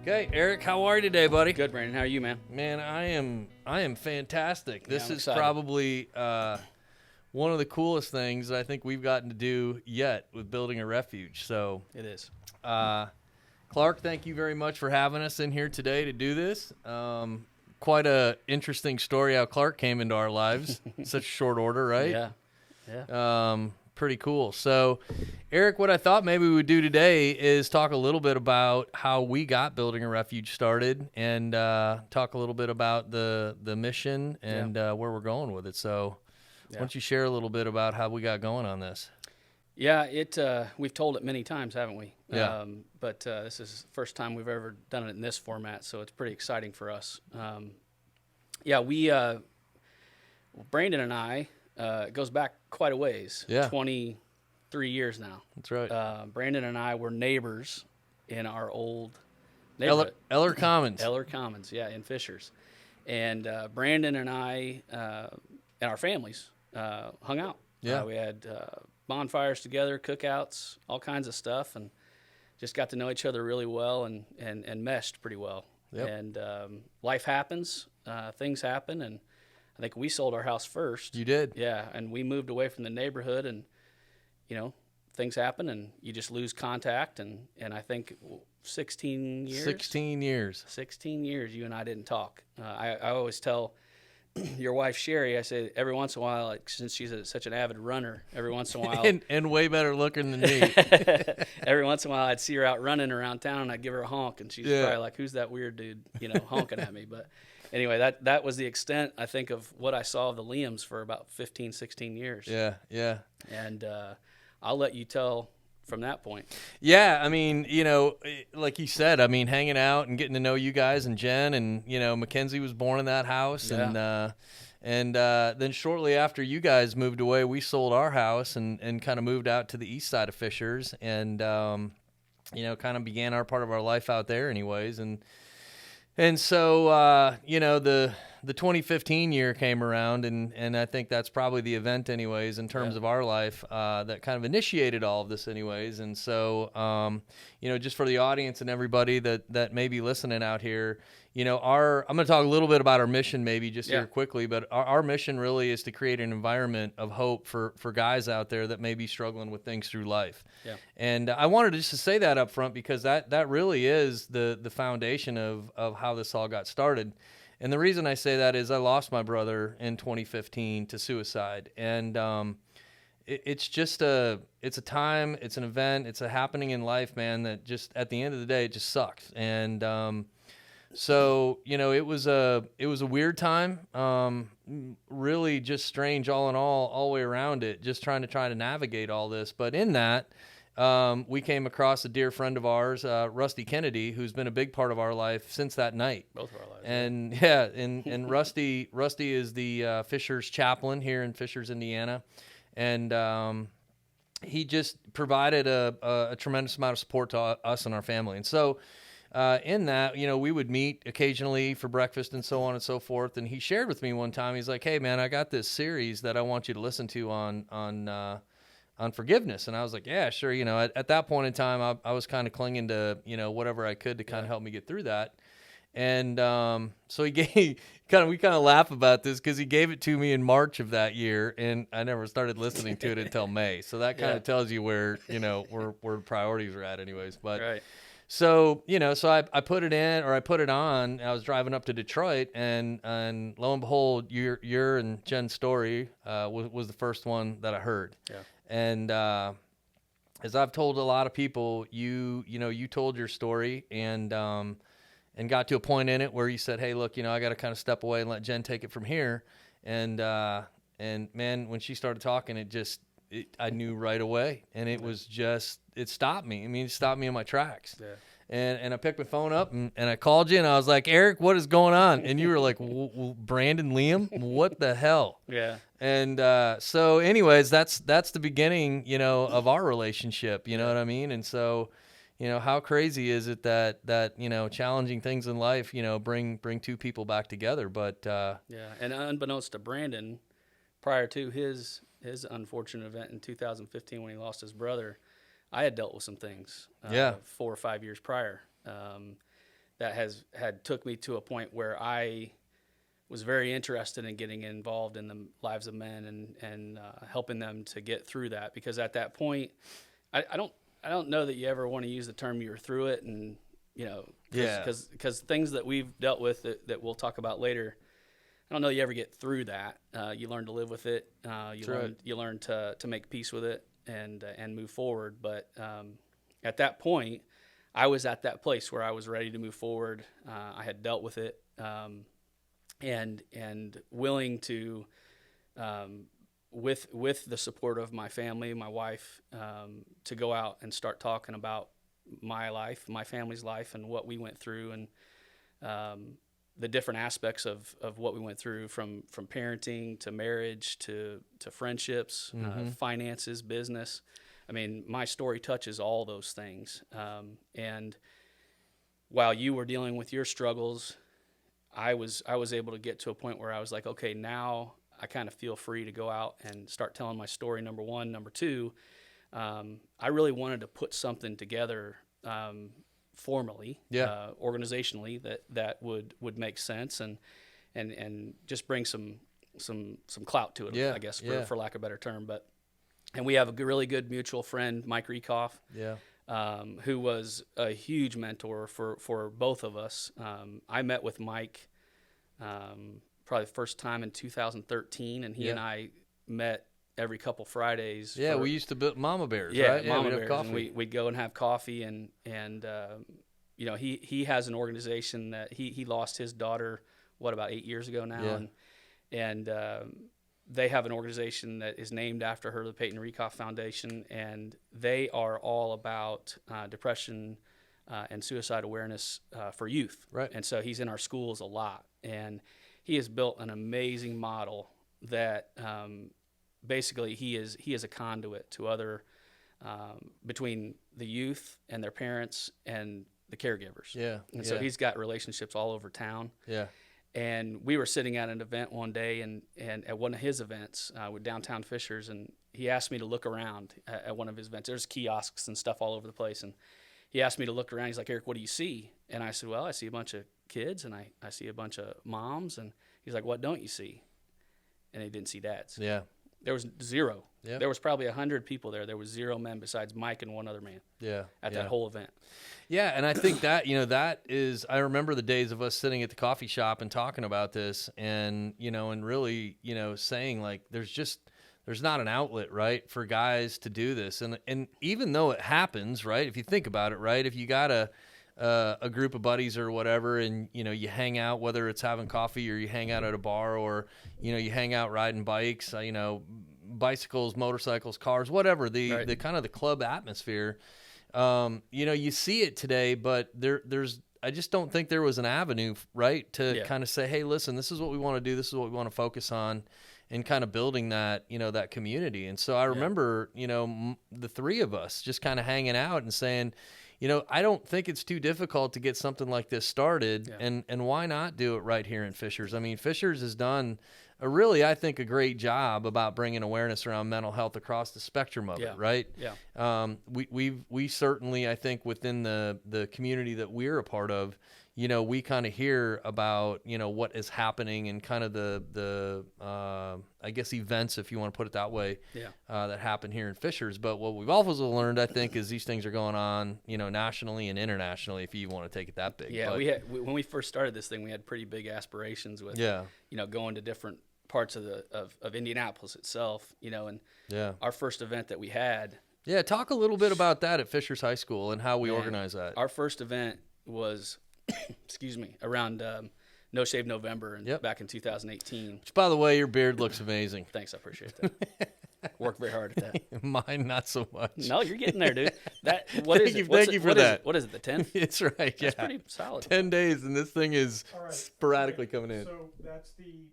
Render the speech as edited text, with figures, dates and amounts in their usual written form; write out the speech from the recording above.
Okay, Eric, how are you today, buddy? Good, Brandon. How are you, man? Man, I am fantastic. This I'm is excited. probably one of the coolest things that I think we've gotten to do yet with building a refuge. So, It is. Clark, thank you very much for having us in here today to do this. Quite a interesting story how Clark came into our lives in such short order, right? Yeah. Pretty cool. So, Eric, what I thought maybe we would do today is talk a little bit about how we got Building a Refuge started and talk a little bit about the mission and where we're going with it. So, why don't you share a little bit about how we got going on this? Yeah, we've told it many times, haven't we? Yeah. But this is the first time we've ever done it in this format, so it's pretty exciting for us. Brandon and I, it goes back quite a ways. Yeah. 23 years now. That's right. Brandon and I were neighbors in our old neighborhood. Eller Commons. Eller Commons, yeah, in Fishers. And Brandon and I and our families hung out. Yeah. We had bonfires together, cookouts, all kinds of stuff, and just got to know each other really well and meshed pretty well. Yep. And life happens, things happen, and I think we sold our house first. You did. Yeah, and we moved away from the neighborhood, and things happen, and you just lose contact, and I think 16 years. 16 years. 16 years you and I didn't talk. I always tell your wife Sherry, I say every once in a while, like, since she's such an avid runner, every once in a while and way better looking than me. every once in a while I'd see her out running around town, and I'd give her a honk, and she's probably like, who's that weird dude, honking at me? But anyway, that was the extent, I think, of what I saw of the Leums for about 15, 16 years. Yeah. And I'll let you tell from that point. Yeah, I mean, like you said, I mean, hanging out and getting to know you guys and Jen, and Mackenzie was born in that house, Yeah. and then shortly after you guys moved away, we sold our house and kind of moved out to the east side of Fishers, and kind of began our part of our life out there, anyways, and so the 2015 year came around, and I think that's probably the event, anyways, in terms of our life, that kind of initiated all of this, anyways. And so, just for the audience and everybody that may be listening out here, I'm going to talk a little bit about our mission, maybe just here quickly, but our mission really is to create an environment of hope for guys out there that may be struggling with things through life. Yeah. And I wanted just to say that up front, because that really is the foundation of how this all got started. And the reason I say that is I lost my brother in 2015 to suicide. And it's a time, it's an event, it's a happening in life, man, that just at the end of the day, it just sucks. And so, it was a weird time, really just strange all in all the way around it, just trying to navigate all this. But in that, we came across a dear friend of ours, Rusty Kennedy, who's been a big part of our life since that night. Both of our lives. And and Rusty is the Fishers chaplain here in Fishers, Indiana, and he just provided a tremendous amount of support to us and our family. And so in that, we would meet occasionally for breakfast and so on and so forth. And he shared with me one time, he's like, "Hey man, I got this series that I want you to listen to on forgiveness." And I was like, "Yeah, sure." At that point in time, I was kind of clinging to, whatever I could to kind of help me get through that. And so we kind of laugh about this because he gave it to me in March of that year, and I never started listening to it until May. So that kind of tells you where, where priorities are at anyways. But Right. so, so I put it in, or I put it on. I was driving up to Detroit, and lo and behold, your and Jen's story was the first one that I heard. Yeah. And as I've told a lot of people, you told your story, and got to a point in it where you said, "Hey, look, I got to kind of step away and let Jen take it from here." And man, when she started talking, I knew right away, and it stopped me. I mean, it stopped me in my tracks. Yeah. And I picked my phone up and I called you, and I was like, "Eric, what is going on?" And you were like, "Brandon, Leum, what the hell?" Yeah. And so anyways, that's the beginning, of our relationship, you know what I mean? And so, how crazy is it that challenging things in life, bring two people back together. But yeah, and unbeknownst to Brandon, prior to his unfortunate event in 2015 when he lost his brother, I had dealt with some things 4 or 5 years prior that had took me to a point where I was very interested in getting involved in the lives of men and helping them to get through that. Because at that point, I don't know that you ever want to use the term you're through it, and because things that we've dealt with that we'll talk about later, I don't know you ever get through that. You learn to live with it. You learn to make peace with it and move forward. But at that point, I was at that place where I was ready to move forward. I had dealt with it, and willing to, with the support of my family, my wife, to go out and start talking about my life, my family's life, and what we went through, and the different aspects of what we went through, from parenting to marriage to friendships, finances, business. I mean, my story touches all those things. And while you were dealing with your struggles, I was able to get to a point where I was like, okay, now I kind of feel free to go out and start telling my story, number one. Number two, I really wanted to put something together formally, organizationally, that would make sense and just bring some clout to it, I guess, for lack of a better term. And we have a really good mutual friend, Mike Rekoff, who was a huge mentor for both of us. I met with Mike probably the first time in 2013, and he and I met every couple Fridays. Yeah, we used to build mama bears, right? Mama bears. And we'd go and have coffee, and he has an organization that he lost his daughter, about 8 years ago now, and they have an organization that is named after her, the Peyton Rekoff Foundation, and they are all about depression and suicide awareness for youth. Right. And so he's in our schools a lot, and he has built an amazing model that basically he is a conduit to other between the youth and their parents and the caregivers. Yeah. And so he's got relationships all over town. Yeah. And we were sitting at an event one day, and at one of his events with Downtown Fishers, and he asked me to look around at one of his events. There's kiosks and stuff all over the place, and he asked me to look around. He's like, Erik, what do you see? And I said, well, I see a bunch of kids, and I see a bunch of moms. And he's like, what don't you see? And he didn't see dads. Yeah. There was zero. Yep. There was probably 100 people there. There was 0 men besides Mike and one other man. At that whole event. Yeah, and I think that, that is, I remember the days of us sitting at the coffee shop and talking about this, and, and really, saying, like, there's not an outlet, right, for guys to do this. And even though it happens, right, if you think about it, right, if you got a group of buddies or whatever, and, you hang out, whether it's having coffee or you hang out at a bar, or, you hang out riding bikes, bicycles, motorcycles, cars, whatever, the kind of the club atmosphere, you see it today, but there's, I just don't think there was an avenue, right, to kind of say, hey, listen, this is what we want to do, this is what we want to focus on, and kind of building that, that community. And so I remember, the three of us just kind of hanging out and saying, I don't think it's too difficult to get something like this started, and why not do it right here in Fishers? I mean, Fishers has done I think, a great job about bringing awareness around mental health across the spectrum of it, right? Yeah. We certainly, I think, within the community that we're a part of, we kind of hear about, what is happening and kind of the I guess, events, if you want to put it that way, that happen here in Fishers. But what we've also learned, I think, is these things are going on, nationally and internationally, if you want to take it that big. Yeah, but when we first started this thing, we had pretty big aspirations with, going to different parts of Indianapolis itself, and our first event that we had. Yeah, talk a little bit about that at Fishers High School and how we organize that. Our first event was, around No Shave November back in 2018. Which, by the way, your beard looks amazing. Thanks, I appreciate that. Worked very hard at that. Mine, not so much. No, you're getting there, dude. Thank you for that. What is it, the 10th? It's right, That's pretty solid. 10 days, and this thing is sporadically coming in. So that's the